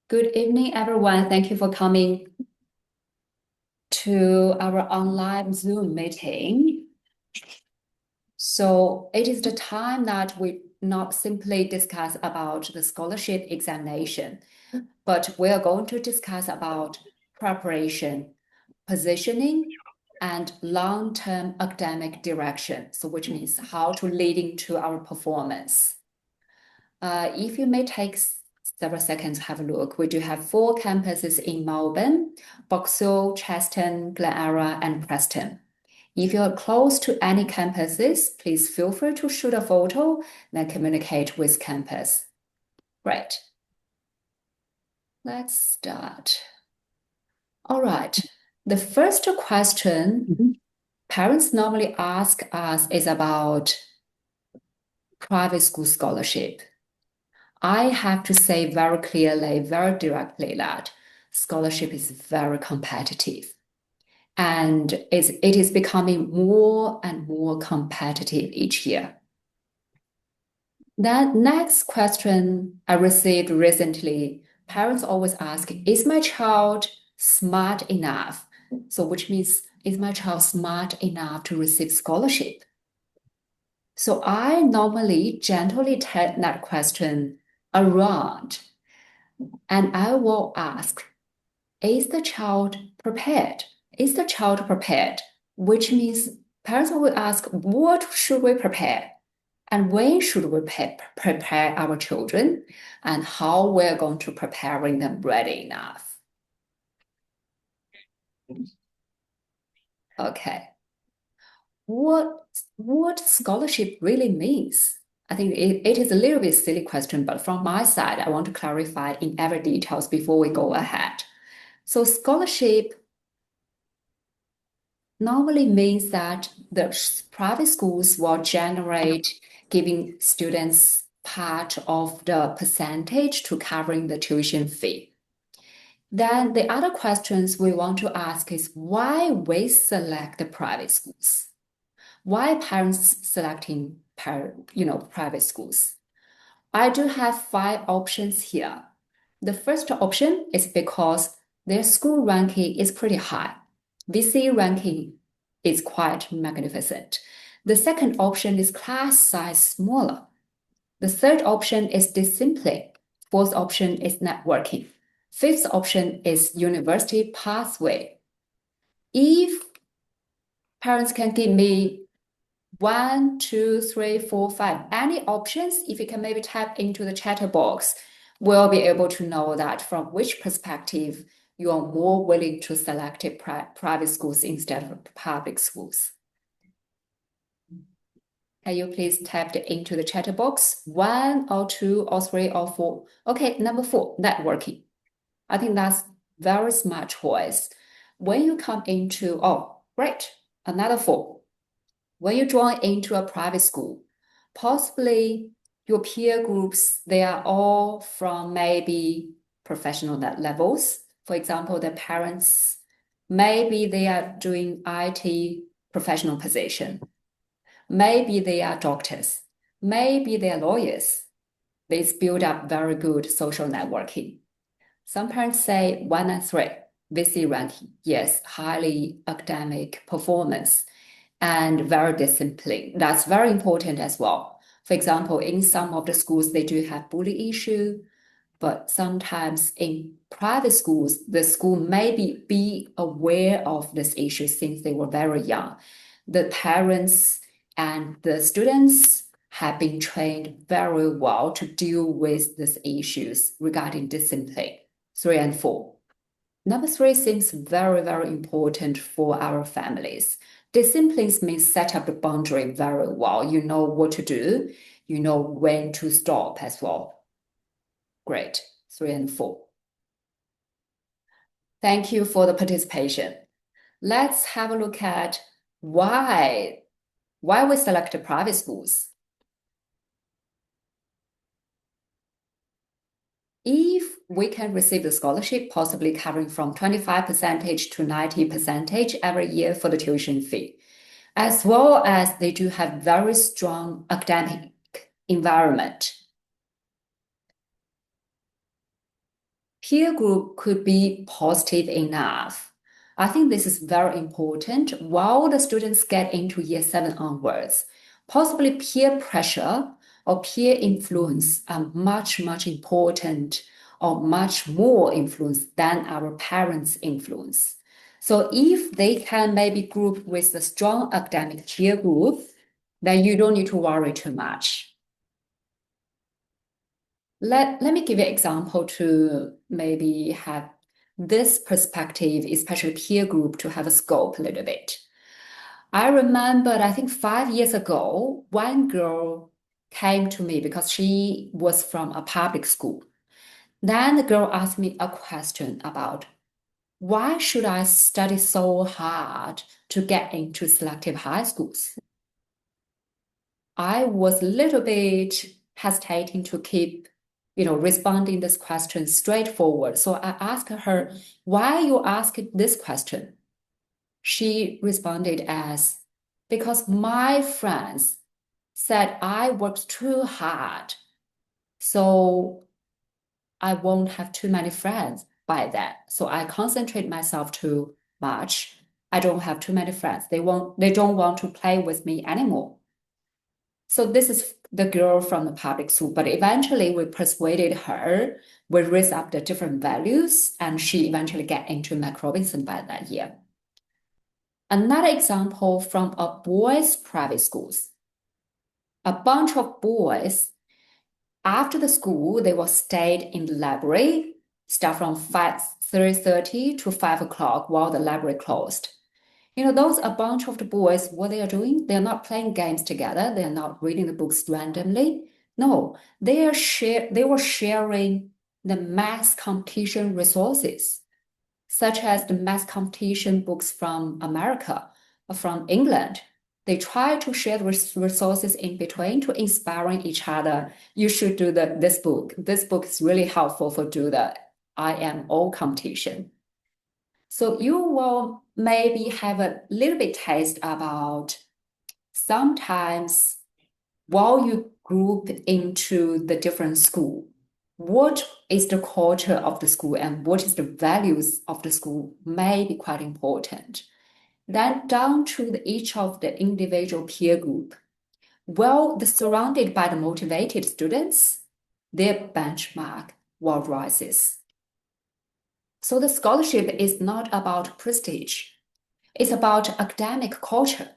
Good evening, everyone. Thank you for coming to our online Zoom meeting. So it is the time that we not simply discuss about the scholarship examination, but we are going to discuss about preparation, positioning, and long-term academic direction. So which means how to lead into our performance. If you may take several seconds to have a look, we do have 4 campuses in Melbourne: Box Hill, Cheston, Glen and Preston. If you're close to any campuses, please feel free to shoot a photo, then communicate with campus. Right. Let's start. All right. The first question parents normally ask us is about private school scholarship. I have to say very clearly, very directly that scholarship is very competitive. And it is becoming more and more competitive each year. That next question I received recently, parents always ask, is my child smart enough? So which means, is my child smart enough to receive scholarship? So I normally gently turn that question around and I will ask, is the child prepared? Is the child prepared? Which means parents will ask, what should we prepare? And when should we prepare our children? And how we're going to preparing them ready enough? Okay. What scholarship really means? I think it is a little bit silly question, but from my side, I want to clarify in every details before we go ahead. So scholarship normally means that the private schools will generate giving students part of the percentage to covering the tuition fee. Then the other questions we want to ask is why we select the private schools? Why parents selecting private schools? I do have 5 options here. The first option is because their school ranking is pretty high. VC ranking is quite magnificent. The second option is class size smaller. The third option is discipline. Fourth option is networking. Fifth option is university pathway. If parents can give me 1, 2, 3, 4, 5, any options, if you can maybe tap into the chat box, we'll be able to know that from which perspective you are more willing to select private schools instead of public schools. Can you please tap into the chat box? 1 or 2 or 3 or 4. Okay, number 4, networking. I think that's very smart choice. When you come into, oh, great, another 4. When you join into a private school, possibly your peer groups, they are all from maybe professional levels. For example, the parents, maybe they are doing IT professional position. Maybe they are doctors. Maybe they are lawyers. They build up very good social networking. Some parents say 1 and 3, VC ranking, yes, highly academic performance and very disciplined. That's very important as well. For example, in some of the schools, they do have bully issue, but sometimes in private schools, the school may be aware of this issue since they were very young. The parents and the students have been trained very well to deal with these issues regarding discipline. 3 and 4. Number 3 seems very, very important for our families. Discipline means set up the boundary very well. You know what to do. You know when to stop as well. Great. 3 and 4. Thank you for the participation. Let's have a look at why we select private schools. If we can receive the scholarship, possibly covering from 25% to 90% every year for the tuition fee, as well as they do have very strong academic environment. peer group could be positive enough. I think this is very important while the students get into year 7 onwards. Possibly peer pressure or peer influence are much, much important or much more influence than our parents' influence. So if they can maybe group with the strong academic peer group, then you don't need to worry too much. Let me give you an example to maybe have this perspective, especially peer group, to have a scope a little bit. I remember, I think 5 years ago, one girl came to me because she was from a public school. Then the girl asked me a question about why should I study so hard to get into selective high schools? I was a little bit hesitating to keep, responding this question straightforward. So I asked her, why you ask this question? She responded as, because my friends said I worked too hard, so I won't have too many friends by that. So I concentrate myself too much. I don't have too many friends. They don't want to play with me anymore. So this is the girl from the public school, but eventually we persuaded her, we raised up the different values, and she eventually get into Mac Robinson by that year. Another example from a boys' private schools. A bunch of boys, after the school, they will stay in the library, start from 3:30 to 5 o'clock while the library closed. Those a bunch of the boys, what they are doing, they're not playing games together. They're not reading the books randomly. No, they were sharing the math competition resources, such as the math competition books from America or from England. They try to share the resources in between to inspiring each other. You should do this book. This book is really helpful for do the IMO competition. So you will maybe have a little bit taste about sometimes while you group into the different school, what is the culture of the school and what is the values of the school may be quite important. Then down to each of the individual peer group. Well, they're surrounded by the motivated students, their benchmark will rises. So the scholarship is not about prestige. It's about academic culture.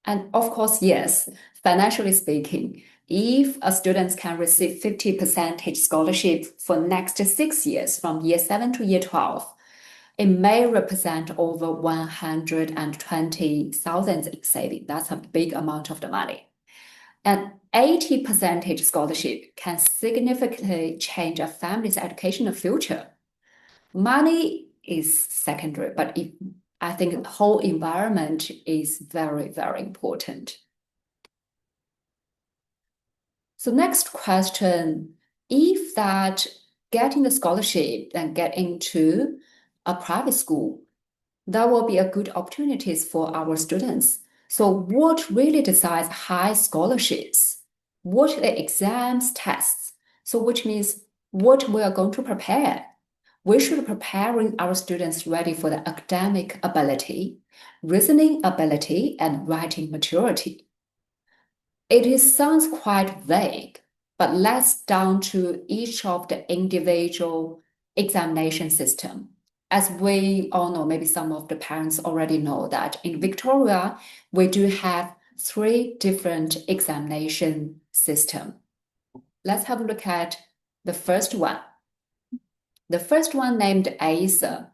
And of course, yes, financially speaking, if a student can receive 50% scholarship for next 6 years from year 7 to year 12, it may represent over 120,000 in saving. That's a big amount of the money. And 80% scholarship can significantly change a family's educational future. Money is secondary, but I think the whole environment is very, very important. So next question, if that getting the scholarship and get into a private school, that will be a good opportunities for our students. So what really decides high scholarships? What are the exams, tests? So which means what we are going to prepare. We should be preparing our students ready for the academic ability, reasoning ability, and writing maturity. It sounds quite vague, but let's down to each of the individual examination system. As we all know, maybe some of the parents already know that in Victoria, we do have 3 different examination systems. Let's have a look at the first one. The first one named ACER.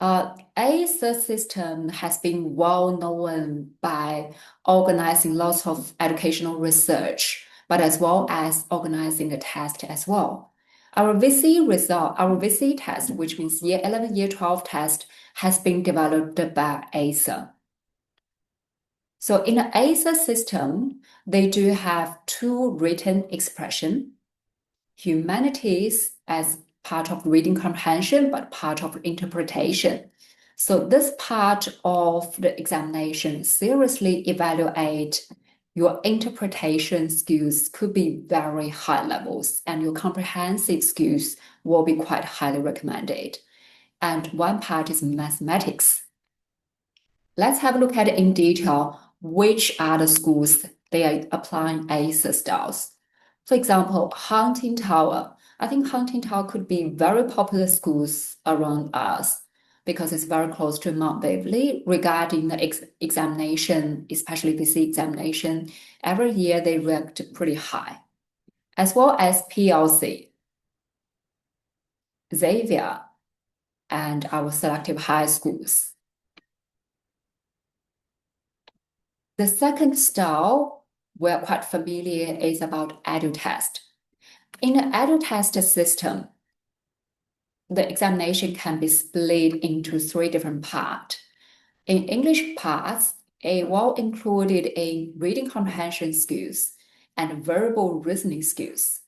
ACER system has been well known by organizing lots of educational research, but as well as organizing a test as well. Our VC test, which means year 11, year 12 test, has been developed by ACER. So in the ACER system, they do have 2 written expression, humanities as part of reading comprehension, but part of interpretation. So this part of the examination seriously evaluate your interpretation skills could be very high levels, and your comprehensive skills will be quite highly recommended. And one part is mathematics. Let's have a look at in detail which are the schools they are applying ACER styles. For example, Hunting Tower. I think Hunting Tower could be very popular schools around us because it's very close to Mount Waverly regarding the examination, especially VC examination. Every year they ranked pretty high, as well as PLC, Xavier, and our selective high schools. The second style we're quite familiar is about Edutest. In the Edutest system, the examination can be split into three different parts. In English parts, it will included in reading comprehension skills and verbal reasoning skills.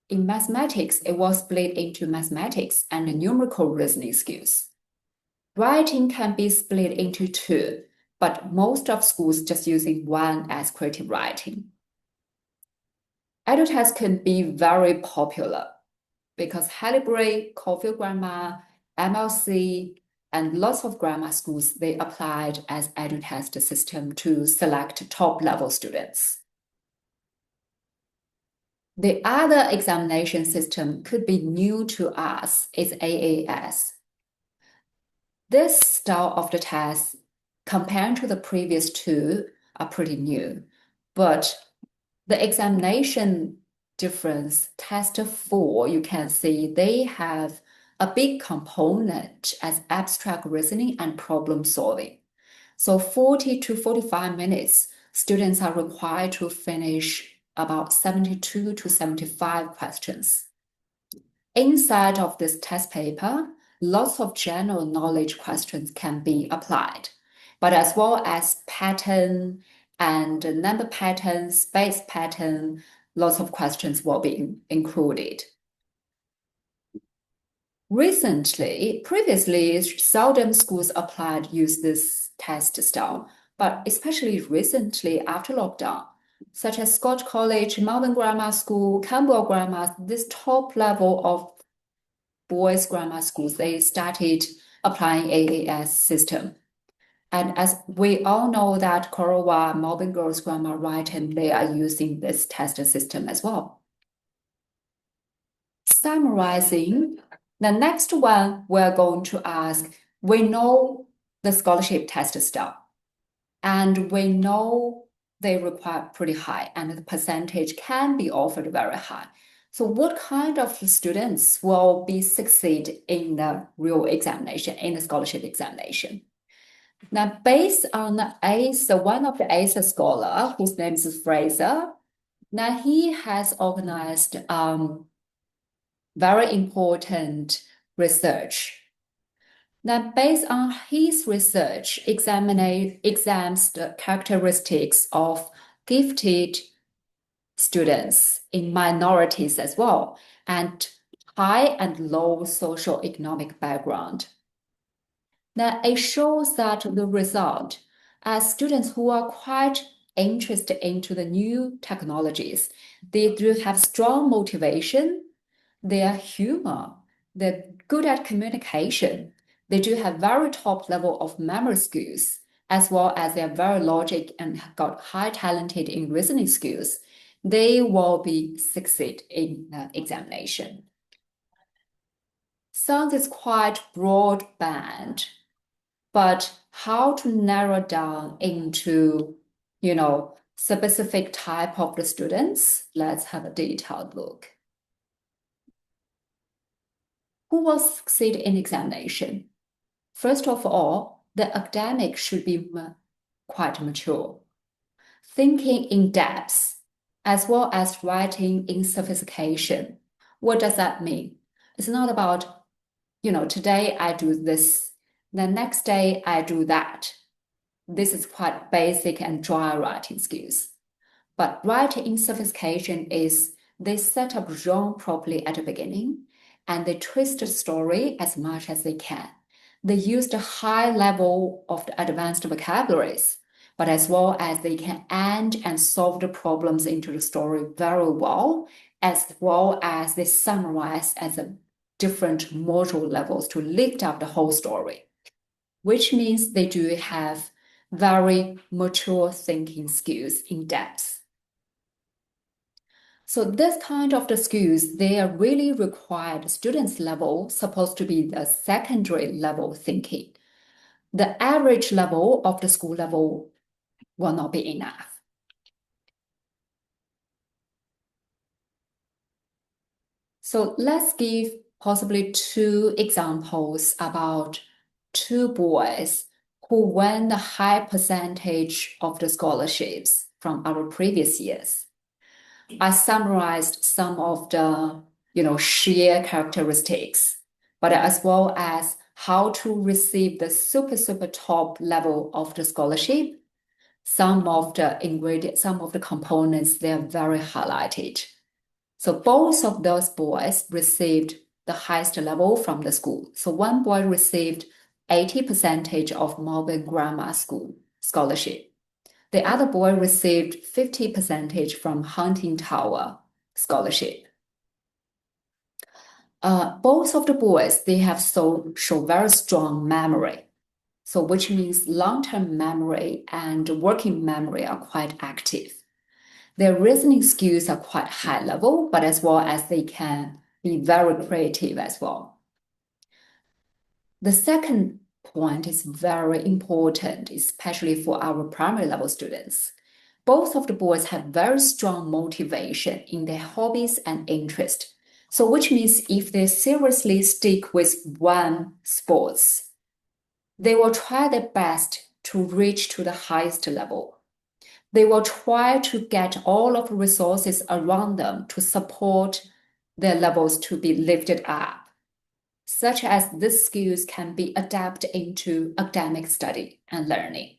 In mathematics, it was split into mathematics and numerical reasoning skills. Writing can be split into two, but most of schools just using one as creative writing. Edutest can be very popular because Halliburton, Caulfield Grammar, MLC, and lots of grammar schools, they applied as Edutest system to select top-level students. The other examination system could be new to us is AAS. This style of the test, compared to the previous two, are pretty new, but the examination difference, test 4, you can see they have a big component as abstract reasoning and problem solving. So 40 to 45 minutes, students are required to finish about 72 to 75 questions. Inside of this test paper, lots of general knowledge questions can be applied, but as well as pattern and number pattern, space pattern, lots of questions will be included. Previously, seldom schools use this test style, but especially recently after lockdown, such as Scotch College, Melbourne Grammar School, Campbell Grammar, this top level of boys' grammar schools, they started applying AAS system. And as we all know that Corowa, Melbourne Girls Grammar, Writing, they are using this test system as well. Summarizing, the next one we're going to ask, we know the scholarship test style, and we know they require pretty high, and the percentage can be offered very high. So what kind of students will be succeed in the real examination, in the scholarship examination? Now, based on the ACER, one of the ACER scholar, whose name is Fraser, now he has organized very important research. Now, based on his research, examines the characteristics of gifted students in minorities as well, and high and low socioeconomic background. Now, it shows that the result, as students who are quite interested into the new technologies, they do have strong motivation, they are humor, they're good at communication, they do have very top level of memory skills, as well as they're very logic and got high talented in reasoning skills, they will be succeed in the examination. Sounds quite broad band, but how to narrow down into, specific type of the students? Let's have a detailed look. Who will succeed in examination? First of all, the academic should be quite mature, thinking in depth, as well as writing in sophistication. What does that mean? It's not about, today I do this, the next day I do that. This is quite basic and dry writing skills. But writing in sophistication is they set up genre properly at the beginning, and they twist the story as much as they can. They use the high level of the advanced vocabularies. but as well as they can end and solve the problems into the story very well as they summarize as a different module levels to lift up the whole story, which means they do have very mature thinking skills in depth. So this kind of the skills, they are really required students level, supposed to be the secondary level thinking. The average level of the school level will not be enough. So let's give possibly two examples about two boys who won the high percentage of the scholarships from our previous years. I summarized some of the, sheer characteristics, but as well as how to receive the super top level of the scholarship. Some of the ingredients, some of the components, they are very highlighted. So both of those boys received the highest level from the school. So one boy received 80% of Melbourne Grammar School scholarship. The other boy received 50% from Hunting Tower scholarship. Both of the boys, they have show very strong memory. So which means long-term memory and working memory are quite active. Their reasoning skills are quite high level, but as well as they can be very creative as well. The second point is very important, especially for our primary level students. Both of the boys have very strong motivation in their hobbies and interest. So which means if they seriously stick with one sports, they will try their best to reach to the highest level. They will try to get all of the resources around them to support their levels to be lifted up, such as these skills can be adapted into academic study and learning.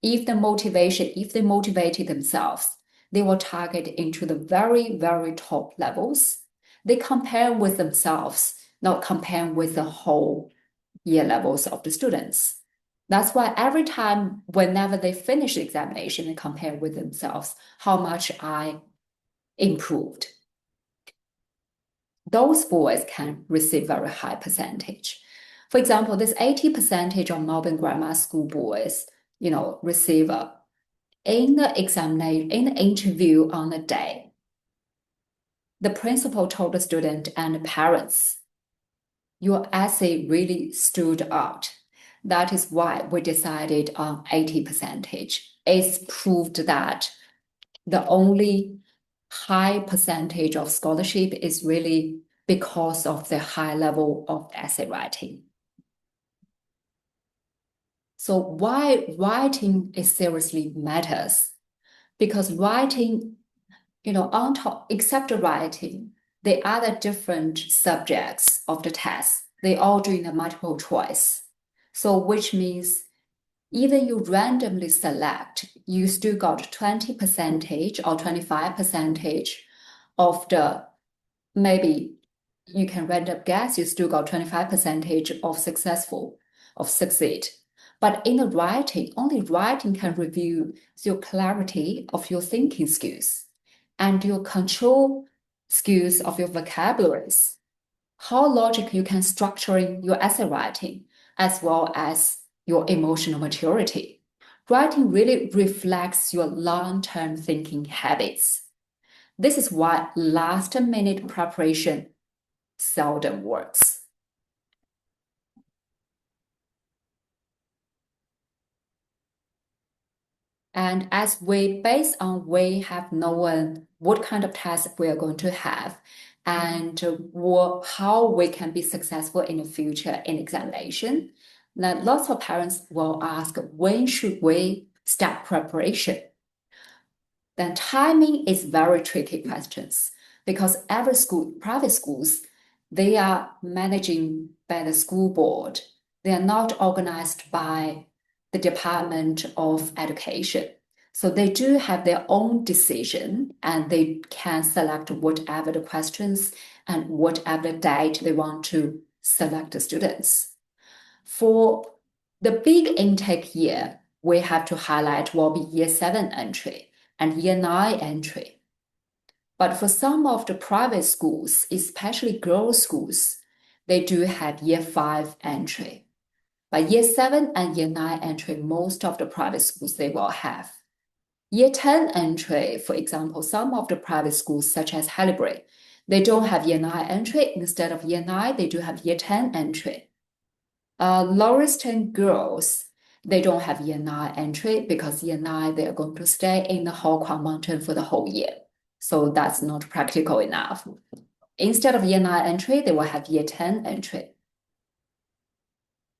If they motivated themselves, they will target into the very, very top levels. They compare with themselves, not compare with the whole year levels of the students. That's why every time, whenever they finish the examination, they compare with themselves how much I improved. Those boys can receive very high percentage. For example, this 80% of Melbourne Grammar School boys, receive in the examination, in the interview on the day, the principal told the student and the parents, your essay really stood out. That is why we decided on 80%. It's proved that the only high percentage of scholarship is really because of the high level of essay writing. So why writing is seriously matters? Because writing, on top, except writing, the other different subjects of the test, they all doing the multiple choice. So which means even you randomly select, you still got 20% or 25% of the, maybe you can random guess, you still got 25% of succeed. But in the writing, only writing can review your clarity of your thinking skills and your control skills of your vocabularies, how logical you can structure your essay writing, as well as your emotional maturity. Writing really reflects your long-term thinking habits. This is why last-minute preparation seldom works. And as based on we have known what kind of test we are going to have and how we can be successful in the future in examination, now lots of parents will ask, when should we start preparation? Then timing is very tricky questions because every school, private schools, they are managing by the school board. They are not organized by the Department of Education. So they do have their own decision and they can select whatever the questions and whatever date they want to select the students. For the big intake year, we have to highlight will be year 7 entry and year 9 entry. But for some of the private schools, especially girls' schools, they do have year 5 entry. But year 7 and year 9 entry, most of the private schools, they will have. Year 10 entry, for example, some of the private schools, such as Hallibury, they don't have year 9 entry. Instead of year 9, they do have year 10 entry. Lauriston girls, they don't have year 9 entry because year 9, they are going to stay in the Hawkwang Mountain for the whole year. So that's not practical enough. Instead of year 9 entry, they will have year 10 entry.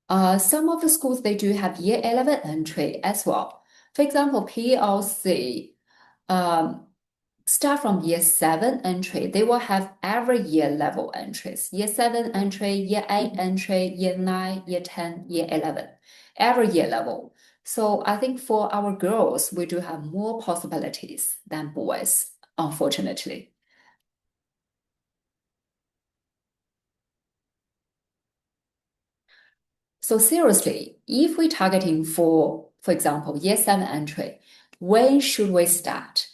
Some of the schools, they do have year 11 entry as well. For example, PLC, start from year 7 entry, they will have every year level entries. Year 7 entry, year 8 entry, year 9, year 10, year 11, every year level. So I think for our girls, we do have more possibilities than boys, unfortunately. So seriously, if we're targeting for example, year 7 entry, when should we start?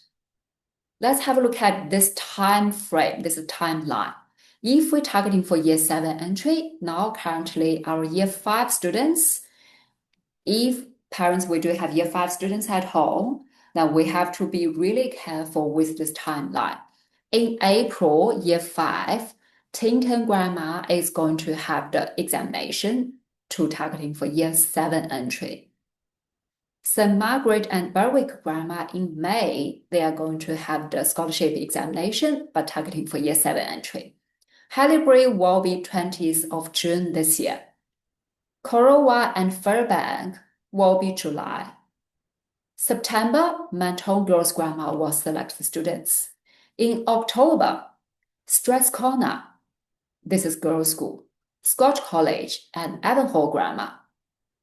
Let's have a look at this time frame, this timeline. If we're targeting for year 7 entry, now currently our year 5 students, if parents, we do have year 5 students at home, then we have to be really careful with this timeline. In April, year 5, Tinton Grammar is going to have the examination to targeting for year 7 entry. St. Margaret and Berwick Grammar in May, they are going to have the scholarship examination, but targeting for year 7 entry. Hallibury will be 20th of June this year. Corowa and Fairbank will be July. September, Mentone Girls Grammar will select the students. In October, Strathcona, this is girls' school, Scotch College, and Avonhall Grammar,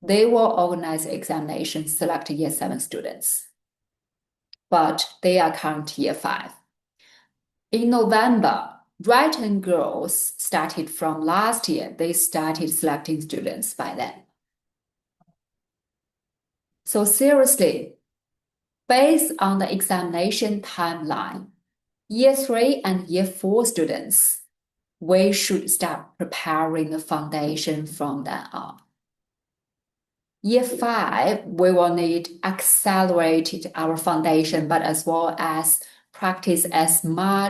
they will organize examinations, select year 7 students. But they are current year 5. In November, Brighton girls started from last year. They started selecting students by then. So seriously, based on the examination timeline, year 3 and year 4 students, we should start preparing the foundation from then on. Year 5, we will need accelerated our foundation, but as well as practice as many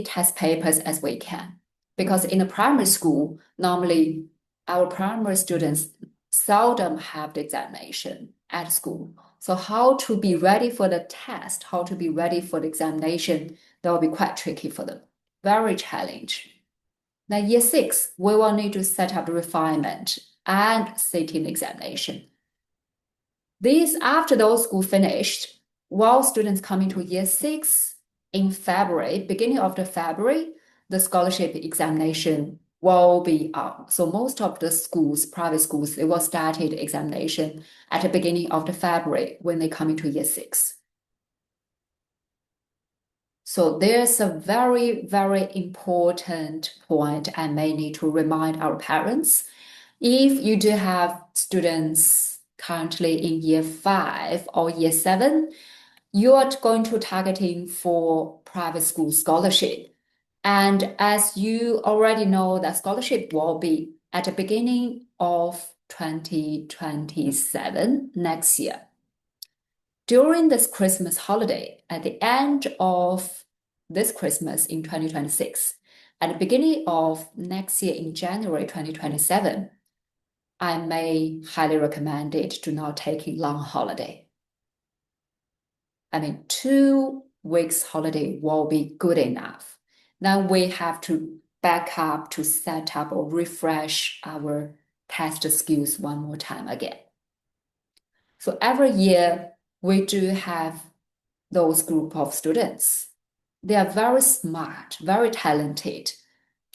test papers as we can. Because in the primary school, normally our primary students seldom have the examination at school. So how to be ready for the test, how to be ready for the examination, that will be quite tricky for them. Very challenging. Now, year 6, we will need to set up the refinement and sitting examination. After those schools finished, while students coming to year 6 in February, beginning of the February, the scholarship examination will be up. So most of the schools, private schools, they will start the examination at the beginning of the February when they come into year 6. So there's a very, very important point I may need to remind our parents. If you do have students currently in year 5 or year 7, you are going to targeting for private school scholarship. And as you already know, that scholarship will be at the beginning of 2027 next year. During this Christmas holiday, at the end of this Christmas in 2026, at the beginning of next year in January 2027, I may highly recommend it to not take a long holiday. I mean, 2 weeks holiday will be good enough. Now we have to back up to set up or refresh our test skills one more time again. So every year we do have those group of students. They are very smart, very talented.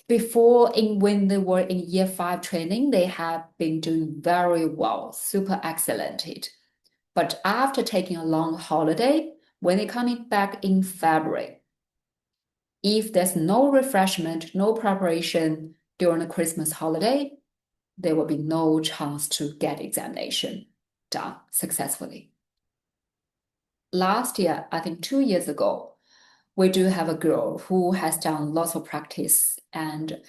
When they were in year 5 training, they have been doing very well, super excellent. But after taking a long holiday, when they're coming back in February, if there's no refreshment, no preparation during the Christmas holiday, there will be no chance to get examination. done successfully. Last year, I think 2 years ago, we do have a girl who has done lots of practice and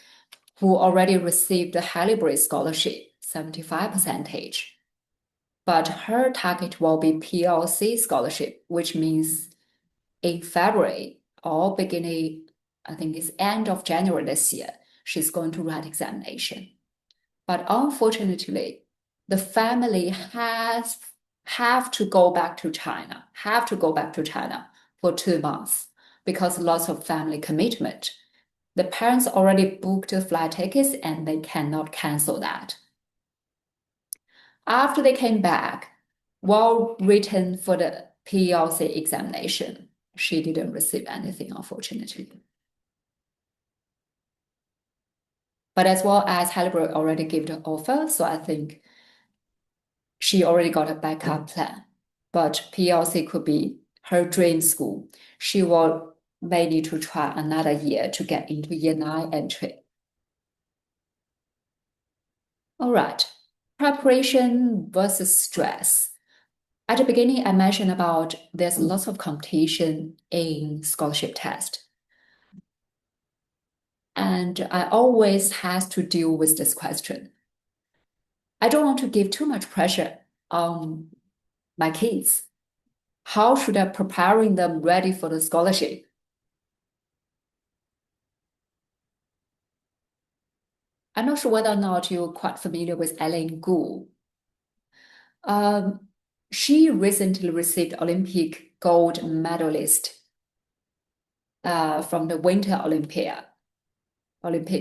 who already received a Halliburton scholarship, 75%. But her target will be PLC scholarship, which means in February or beginning, I think it's end of January this year, she's going to write examination. But unfortunately, the family have to go back to China for 2 months because lots of family commitment. The parents already booked the flight tickets and they cannot cancel that. After they came back, while written for the PLC examination, she didn't receive anything, unfortunately. But as well as Halliburton already gave the offer, so I think she already got a backup plan. But PLC could be her dream school. She may need to try another year to get into year 9 entry. All right, preparation versus stress. At the beginning, I mentioned about there's lots of competition in scholarship test. And I always have to deal with this question. I don't want to give too much pressure on my kids. How should I preparing them ready for the scholarship? I'm not sure whether or not you're quite familiar with Ellen Gu. She recently received Olympic gold medalist from the Winter Olympic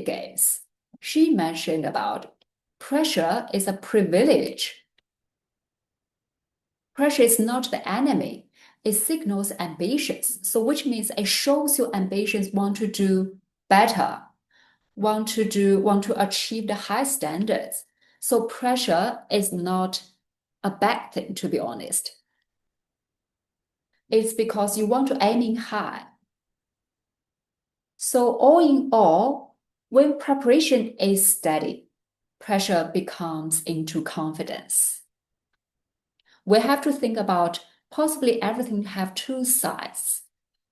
Games. She mentioned about pressure is a privilege. Pressure is not the enemy. It signals ambitions. So which means it shows your ambitions want to do better, want to achieve the high standards. So pressure is not a bad thing, to be honest. It's because you want to aiming high. So all in all, when preparation is steady, pressure becomes into confidence. We have to think about possibly everything have two sides.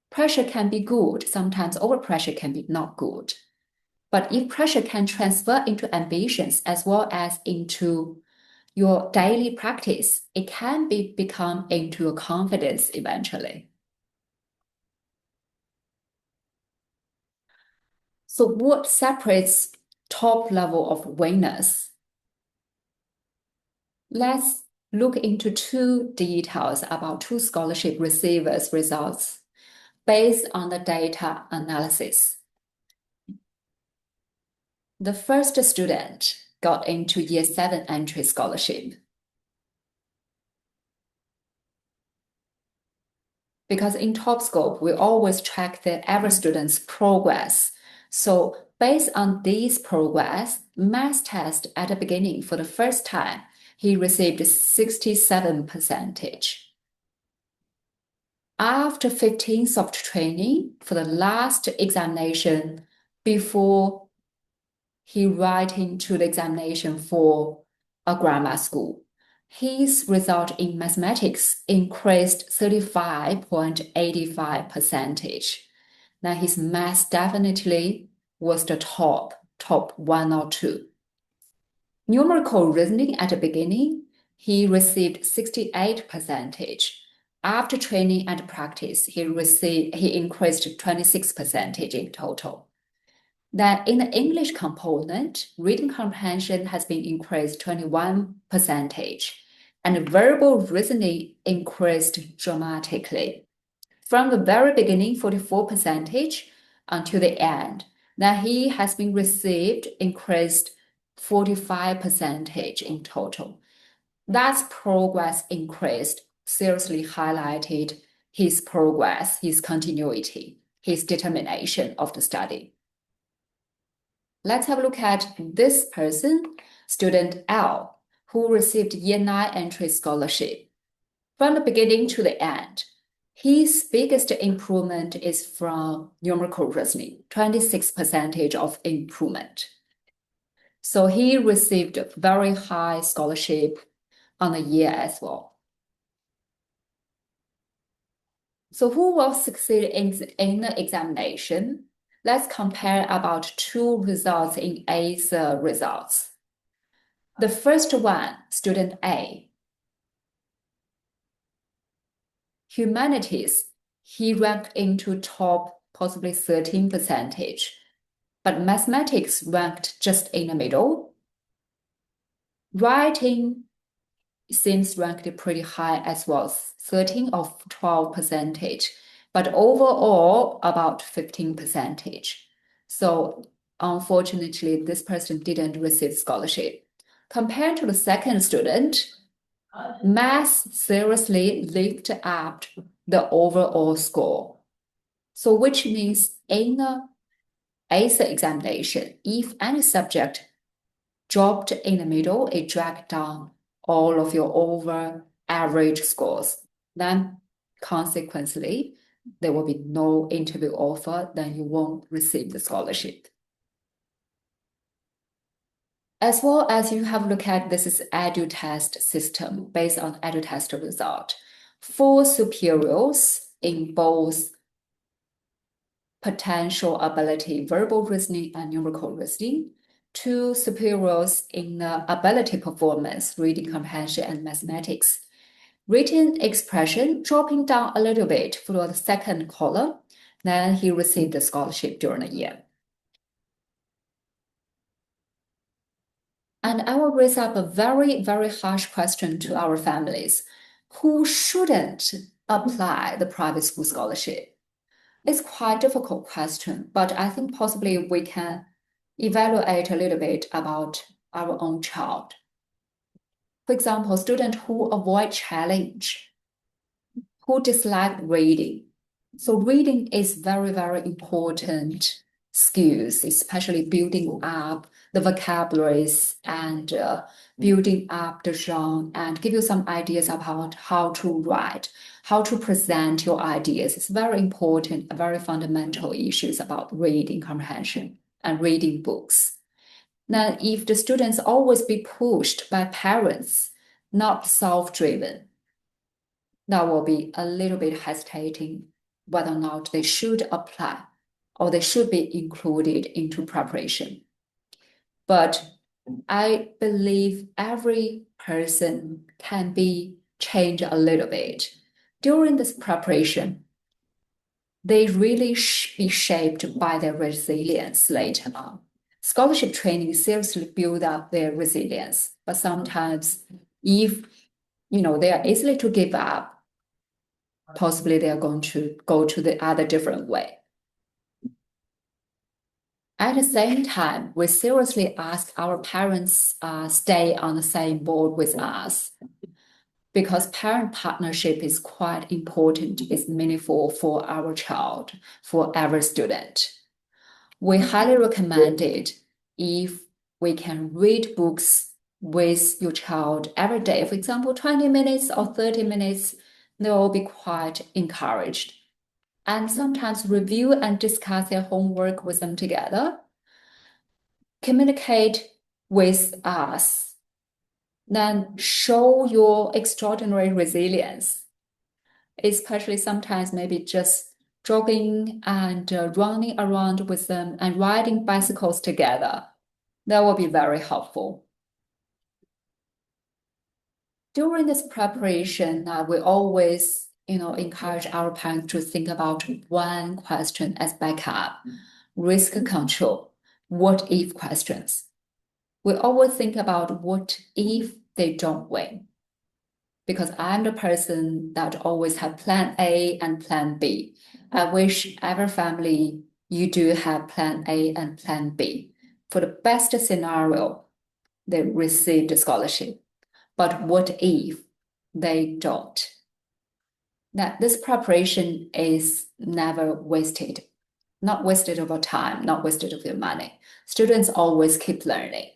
Pressure can be good. Sometimes overpressure can be not good. But if pressure can transfer into ambitions as well as into your daily practice, it can become into a confidence eventually. So what separates top level of winners? Let's look into 2 details about 2 scholarship receivers' results based on the data analysis. The first student got into year 7 entry scholarship. Because in top scope, we always track the every student's progress. So based on this progress, math test at the beginning for the first time, he received 67%. After 15 soft training for the last examination before he writing to the examination for a grammar school, his result in mathematics increased 35.85%. Now his math definitely was the top 1 or 2. Numerical reasoning at the beginning, he received 68%. After training and practice, he increased 26% in total. Then in the English component, reading comprehension has been increased 21%, and verbal reasoning increased dramatically. From the very beginning, 44% until the end. Then he has been increased 45% in total. That's progress increased, seriously highlighted his progress, his continuity, his determination of the study. Let's have a look at this person, student L, who received year 9 entry scholarship. From the beginning to the end, his biggest improvement is from numerical reasoning, 26% of improvement. So he received very high scholarship on the year as well. So who will succeed in the examination? Let's compare about two results in ACER results. The first one, student A. Humanities, he ranked into top possibly 13%, but mathematics ranked just in the middle. Writing seems ranked pretty high as well, 13 or 12%, but overall about 15%. So unfortunately, this person didn't receive scholarship. Compared to the second student, math seriously lifted up the overall score. So which means in the ACER examination, if any subject dropped in the middle, it dragged down all of your over average scores. Then consequently, there will be no interview offer, then you won't receive the scholarship. As well as you have looked at this is Edutest system based on Edutest result. 4 superiors in both potential ability, verbal reasoning and numerical reasoning. 2 superiors in the ability performance, reading comprehension and mathematics. Written expression dropping down a little bit for the second column. Then he received the scholarship during the year. And I will raise up a very, very harsh question to our families. Who shouldn't apply the private school scholarship? It's quite a difficult question, but I think possibly we can evaluate a little bit about our own child. For example, students who avoid challenge, who dislike reading. So reading is very, very important skills, especially building up the vocabularies and building up the genre and give you some ideas about how to write, how to present your ideas. It's very important, very fundamental issues about reading comprehension and reading books. Now, if the students always be pushed by parents, not self-driven, that will be a little bit hesitating whether or not they should apply or they should be included into preparation. But I believe every person can be changed a little bit. During this preparation, they really be shaped by their resilience later on. Scholarship training seriously build up their resilience, but sometimes if they are easily to give up, possibly they are going to go to the other different way. At the same time, we seriously ask our parents stay on the same board with us because parent partnership is quite important, it's meaningful for our child, for every student. We highly recommend it if we can read books with your child every day. For example, 20 minutes or 30 minutes, they will be quite encouraged. And sometimes review and discuss their homework with them together. Communicate with us. Then show your extraordinary resilience, especially sometimes maybe just jogging and running around with them and riding bicycles together. That will be very helpful. During this preparation, we always encourage our parents to think about one question as backup, risk control, what if questions. We always think about what if they don't win. Because I'm the person that always have plan A and plan B. I wish every family you do have plan A and plan B. For the best scenario, they receive the scholarship. But what if they don't? Now, this preparation is never wasted. Not wasted of your time, not wasted of your money. Students always keep learning.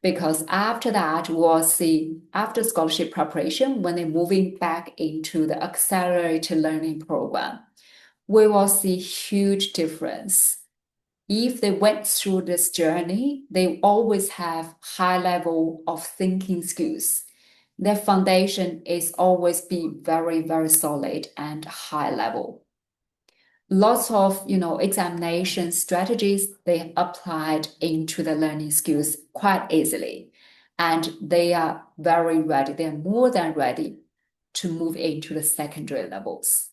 Because after that, we'll see after scholarship preparation, when they're moving back into the accelerated learning program, we will see huge difference. If they went through this journey, they always have high level of thinking skills. their foundation is always be very, very solid and high level. Lots of, examination strategies they applied into the learning skills quite easily. And they are very ready. They're more than ready to move into the secondary levels.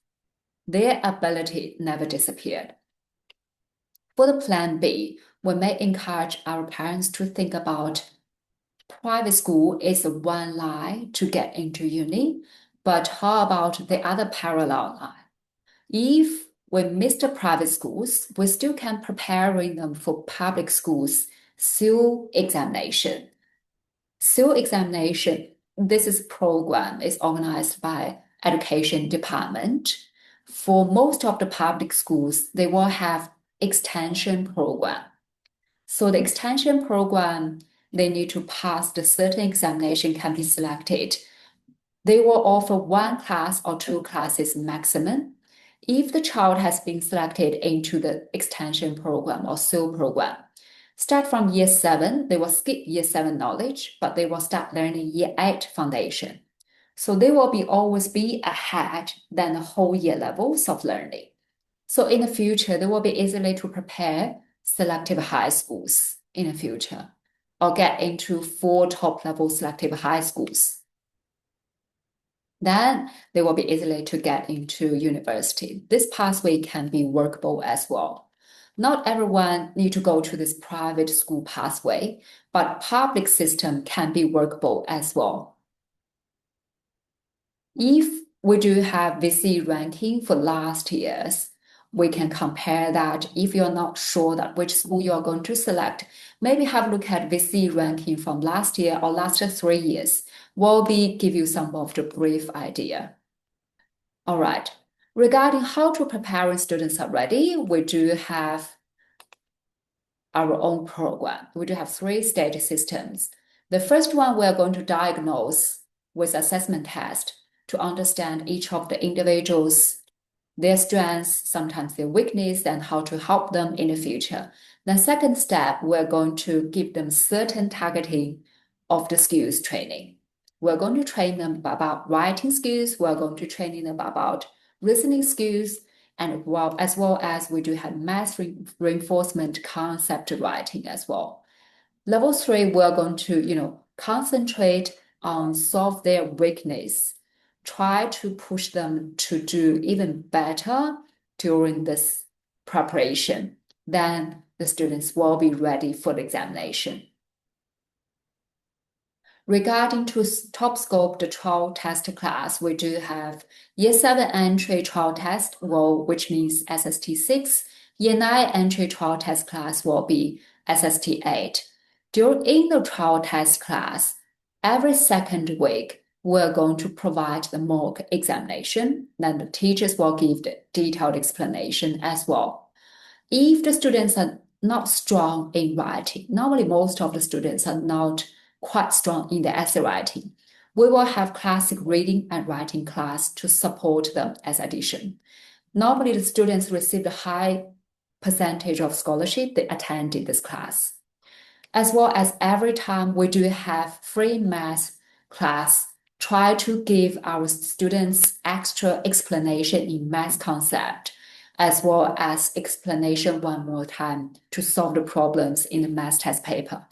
Their ability never disappeared. For the plan B, we may encourage our parents to think about private school is one line to get into uni, but how about the other parallel line? If we missed the private schools, we still can preparing them for public schools SEAL examination. SEAL examination, this is program is organized by education department. For most of the public schools, they will have extension program. So the extension program, they need to pass the certain examination can be selected. They will offer one class or two classes maximum. If the child has been selected into the extension program or SEAL program, start from year 7, they will skip year 7 knowledge, but they will start learning year 8 foundation. So they will always be ahead than the whole year levels of learning. So in the future, they will be easily to prepare selective high schools in the future or get into 4 top level selective high schools. Then they will be easily to get into university. This pathway can be workable as well. Not everyone need to go to this private school pathway, but public system can be workable as well. If we do have VC ranking for last years, we can compare that. If you're not sure that which school you're going to select, maybe have a look at VC ranking from last year or last 3 years. Will give you some of the brief idea. All right. Regarding how to prepare students already, we do have our own program. We do have 3-stage systems. The first one, we are going to diagnose with assessment test to understand each of the individuals, their strengths, sometimes their weakness, and how to help them in the future. The second step, we're going to give them certain targeting of the skills training. We're going to train them about writing skills. We're going to train them about listening skills, and as well as we do have math reinforcement concept writing as well. Level 3, we're going to, concentrate on solve their weakness, try to push them to do even better during this preparation. Then the students will be ready for the examination. Regarding to top scope, the trial test class, we do have year 7 entry trial test, which means SST 6. Year 9 entry trial test class will be SST 8. During the trial test class, every second week, we're going to provide the mock examination. Then the teachers will give the detailed explanation as well. If the students are not strong in writing, normally most of the students are not quite strong in the essay writing, we will have classic reading and writing class to support them as addition. Normally, the students receive a high percentage of scholarship, they attended this class. As well as every time we do have free math class, try to give our students extra explanation in math concept, as well as explanation one more time to solve the problems in the math test paper.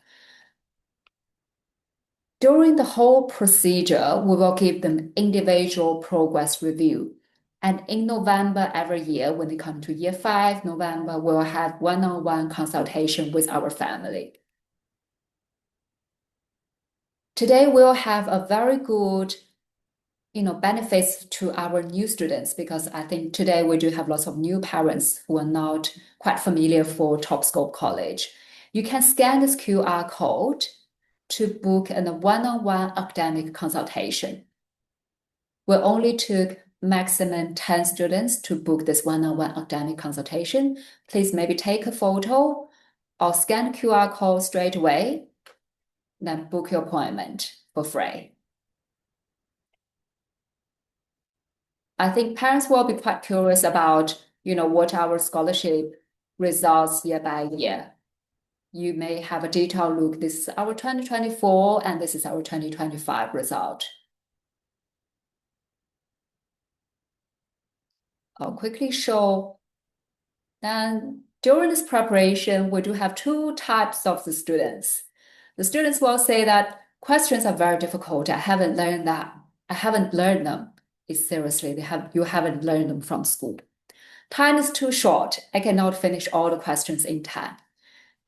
During the whole procedure, we will give them individual progress review. And in November every year, when they come to year 5, November, we'll have one-on-one consultation with our family. Today, we'll have a very good benefits to our new students, because I think today we do have lots of new parents who are not quite familiar for Top Scope College. You can scan this QR code to book a one-on-one academic consultation. We only took maximum 10 students to book this one-on-one academic consultation. Please maybe take a photo or scan the QR code straight away, then book your appointment for free. I think parents will be quite curious about, what our scholarship results year by year. You may have a detailed look. This is our 2024 and this is our 2025 result. I'll quickly show. Then during this preparation, we do have two types of the students. The students will say that questions are very difficult. I haven't learned that. I haven't learned them. It's seriously, you haven't learned them from school. Time is too short. I cannot finish all the questions in time.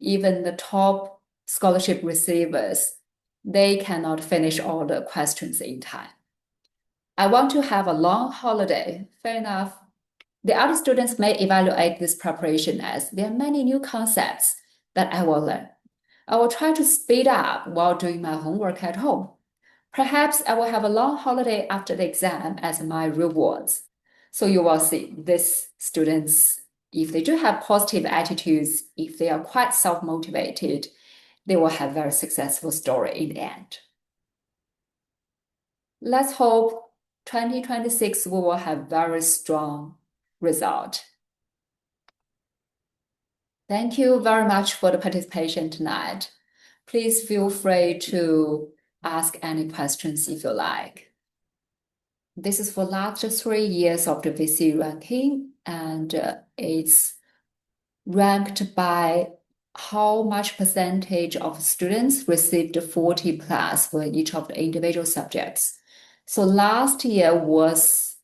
Even the top scholarship receivers, they cannot finish all the questions in time. I want to have a long holiday. Fair enough. The other students may evaluate this preparation as there are many new concepts that I will learn. I will try to speed up while doing my homework at home. Perhaps I will have a long holiday after the exam as my rewards. So you will see these students, if they do have positive attitudes, if they are quite self-motivated, they will have a very successful story in the end. Let's hope 2026 we will have very strong result. Thank you very much for the participation tonight. Please feel free to ask any questions if you like. This is for last 3 years of the VC ranking, and it's ranked by how much percentage of students received 40 plus for each of the individual subjects. So last year was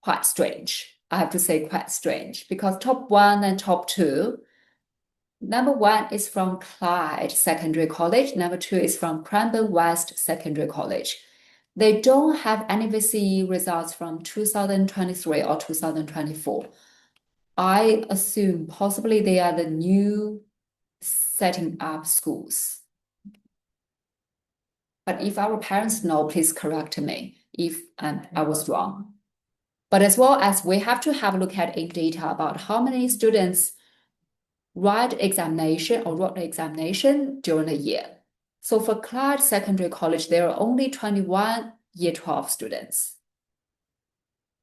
quite strange. I have to say quite strange because top 1 and top 2. Number 1 is from Clyde Secondary College. Number 2 is from Cranbourne West Secondary College. They don't have any VCE results from 2023 or 2024. I assume possibly they are the new setting up schools. But if our parents know, please correct me if I was wrong. But as well as we have to have a look at in data about how many students wrote the examination during the year. So for Clyde Secondary College, there are only 21 Year 12 students.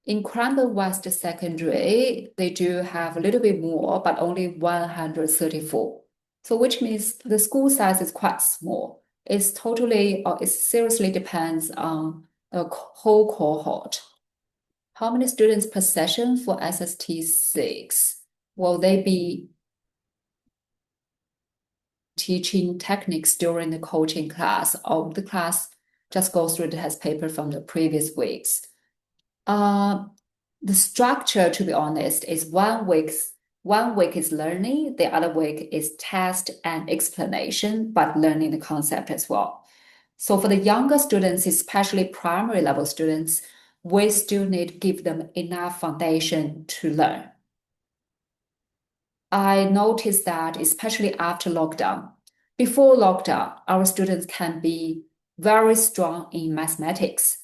In Cranbourne West Secondary, they do have a little bit more, but only 134. So which means the school size is quite small. It seriously depends on the whole cohort. How many students per session for SST 6? Will they be teaching techniques during the coaching class, or the class just goes through the test paper from the previous weeks? The structure, to be honest, is 1 week is learning, the other week is test and explanation, but learning the concept as well. So for the younger students, especially primary level students, we still need to give them enough foundation to learn. I noticed that especially after lockdown. Before lockdown, our students can be very strong in mathematics,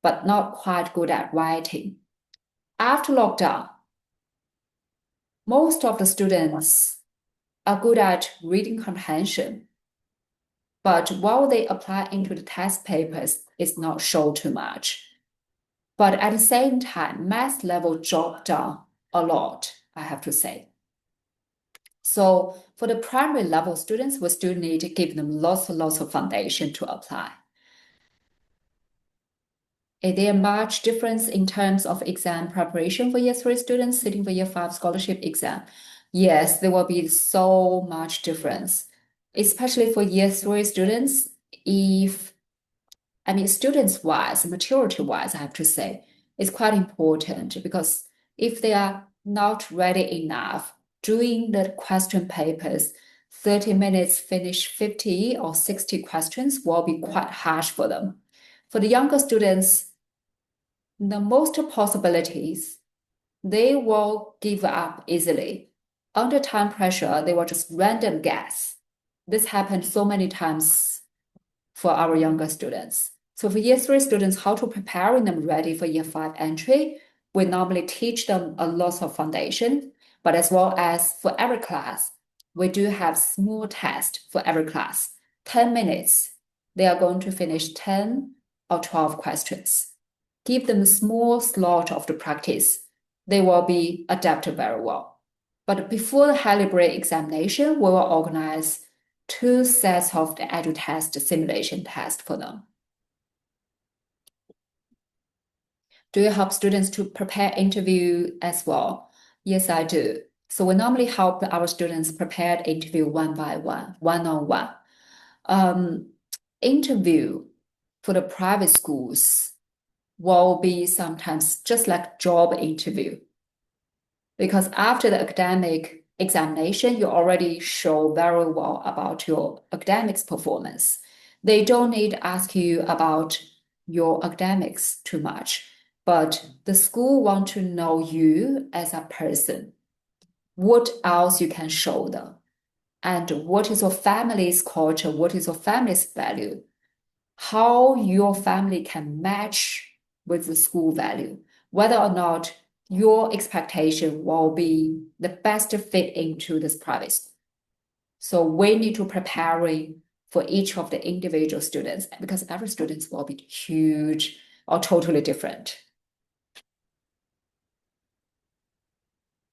but not quite good at writing. After lockdown, most of the students are good at reading comprehension, but while they apply into the test papers, it's not show too much. But at the same time, math level dropped down a lot, I have to say. So for the primary level students, we still need to give them lots of foundation to apply. Is there much difference in terms of exam preparation for Year 3 students sitting for Year 5 scholarship exam? Yes, there will be so much difference, especially for Year 3 students. Students-wise, maturity-wise, I have to say, it's quite important because if they are not ready enough, doing the question papers, 30 minutes finish 50 or 60 questions will be quite harsh for them. For the younger students, the most possibilities, they will give up easily. Under time pressure, they will just random guess. This happened so many times for our younger students. So for Year 3 students, how to preparing them ready for Year 5 entry, we normally teach them a lot of foundation, but as well as for every class, we do have small tests for every class. 10 minutes, they are going to finish 10 or 12 questions. Give them a small slot of the practice. They will be adapted very well. But before the Halibre examination, we will organize 2 sets of the Edutest simulation test for them. Do you help students to prepare interview as well? Yes, I do. So we normally help our students prepare the interview one by one, one-on-one. Interview for the private schools will be sometimes just like job interview. Because after the academic examination, you already show very well about your academics performance. They don't need to ask you about your academics too much, but the school want to know you as a person. What else you can show them? And what is your family's culture? What is your family's value? How your family can match with the school value, whether or not your expectation will be the best fit into this private school. So we need to preparing for each of the individual students because every student will be huge or totally different.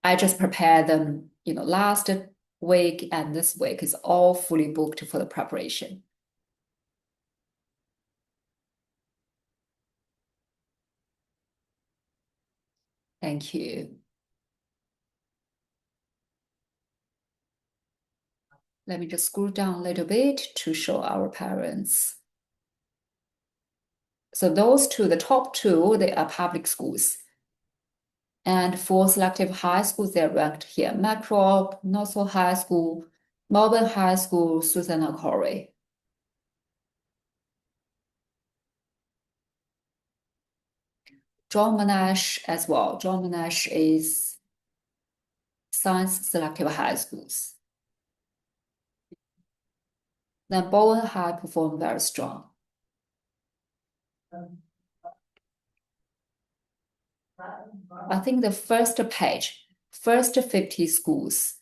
I just prepare them, last week and this week is all fully booked for the preparation. Thank you. Let me just scroll down a little bit to show our parents. So those two, the top two, they are public schools. And for selective high schools, they're ranked here. Macro, Northall High School, Melbourne High School, Susanna Corey. John Monash as well. John Monash is science selective high schools. Then Bowen High performed very strong. I think the first page, first 50 schools,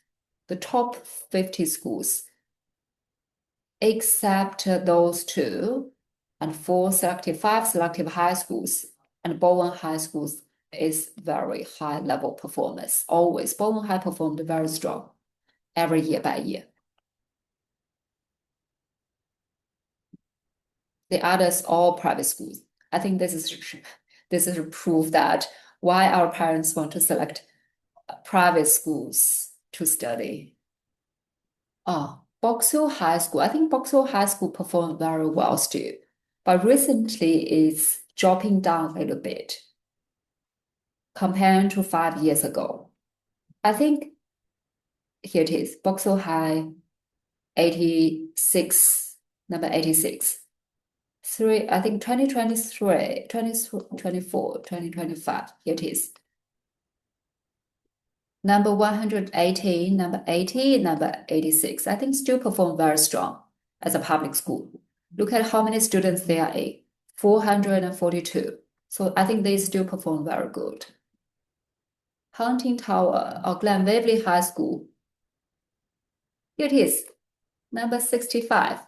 the top 50 schools, except those two, and five selective high schools, and Bowen High schools is very high level performance. Always, Bowen High performed very strong every year by year. The others all private schools. I think this is a proof that why our parents want to select private schools to study. Box Hill High School. I think Box Hill High School performed very well still, but recently it's dropping down a little bit compared to 5 years ago. I think here it is, Box Hill High, 86, number 86. I think 2023, 2024, 2025, here it is. Number 118, number 80, number 86. I think still perform very strong as a public school. Look at how many students there are in, 442. So I think they still perform very good. Hunting Tower or Glen Waverley High School. Here it is, number 65.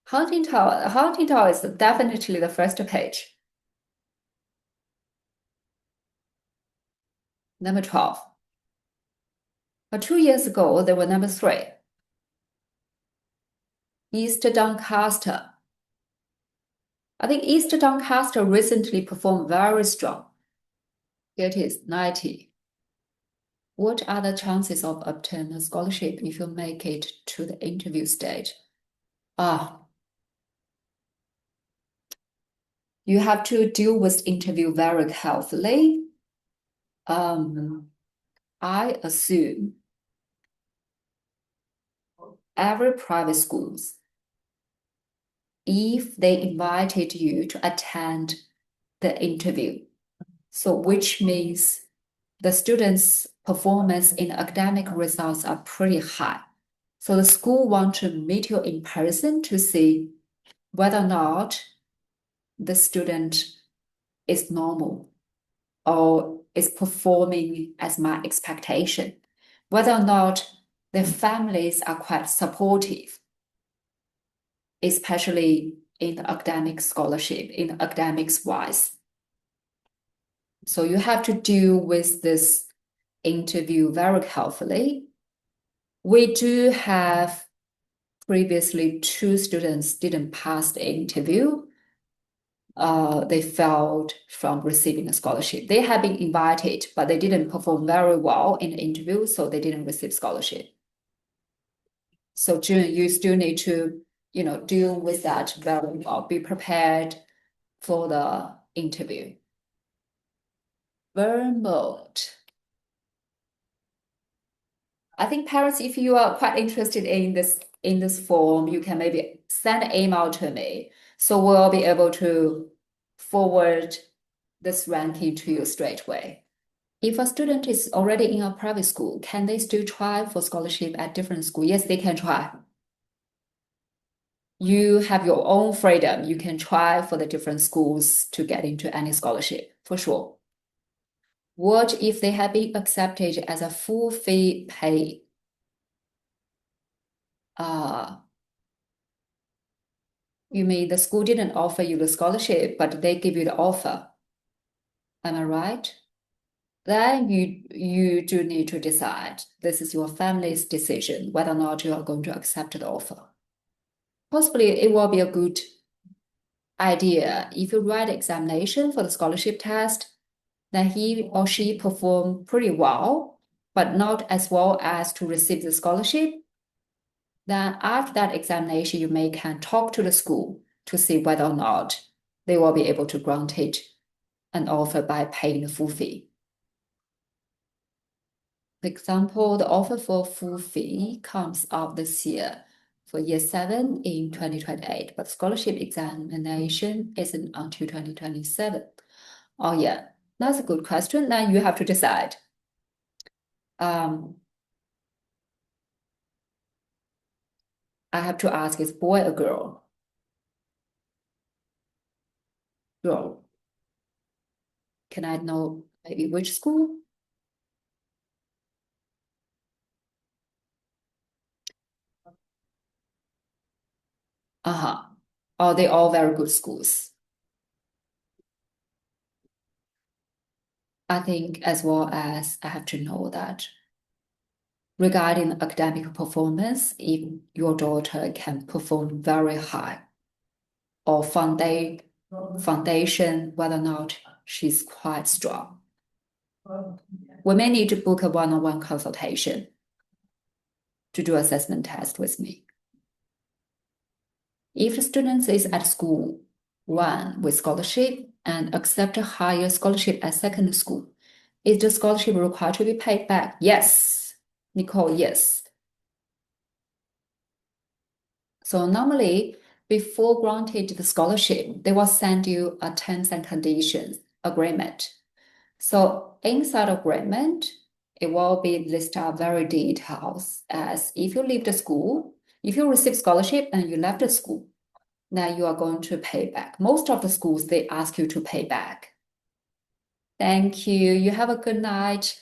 Hunting Tower is definitely the first page. Number 12. But 2 years ago, they were number 3. East Doncaster. I think East Doncaster recently performed very strong. Here it is, 90. What are the chances of obtaining a scholarship if you make it to the interview stage? You have to deal with interview very carefully. I assume every private schools, if they invited you to attend the interview, so which means the students' performance in academic results are pretty high. So the school want to meet you in person to see whether or not the student is normal or is performing as my expectation, whether or not the families are quite supportive, especially in the academic scholarship, in the academics wise. So you have to deal with this interview very carefully. We do have previously 2 students didn't pass the interview. they failed from receiving a scholarship. They had been invited, but they didn't perform very well in the interview, so they didn't receive scholarship. So June, you still need to, deal with that very well. Be prepared for the interview. Vermont. I think parents, if you are quite interested in this form, you can maybe send an email to me. So we'll be able to forward this ranking to you straight away. If a student is already in a private school, can they still try for scholarship at different schools? Yes, they can try. You have your own freedom. You can try for the different schools to get into any scholarship, for sure. What if they have been accepted as a full fee pay? You mean the school didn't offer you the scholarship, but they give you the offer? Am I right? Then you do need to decide. This is your family's decision whether or not you are going to accept the offer. Possibly it will be a good idea if you write examination for the scholarship test, then he or she perform pretty well, but not as well as to receive the scholarship. Then after that examination, you can talk to the school to see whether or not they will be able to grant it an offer by paying the full fee. For example, the offer for full fee comes out this year for year 7 in 2028, but scholarship examination isn't until 2027. Oh yeah, that's a good question. Now you have to decide. I have to ask, is boy or girl? Girl. Can I know maybe which school? Uh-huh. Are they all very good schools? I think as well as I have to know that regarding academic performance, if your daughter can perform very high or foundation, whether or not she's quite strong. We may need to book a one-on-one consultation to do assessment test with me. If the student is at school one with scholarship and accept a higher scholarship at secondary school, is the scholarship required to be paid back? Yes. Nicole, yes. So normally, before granted the scholarship, they will send you a terms and conditions agreement. So inside agreement, it will be listed out very details as if you leave the school, if you receive scholarship and you left the school, then you are going to pay back. Most of the schools, they ask you to pay back. Thank you. You have a good night.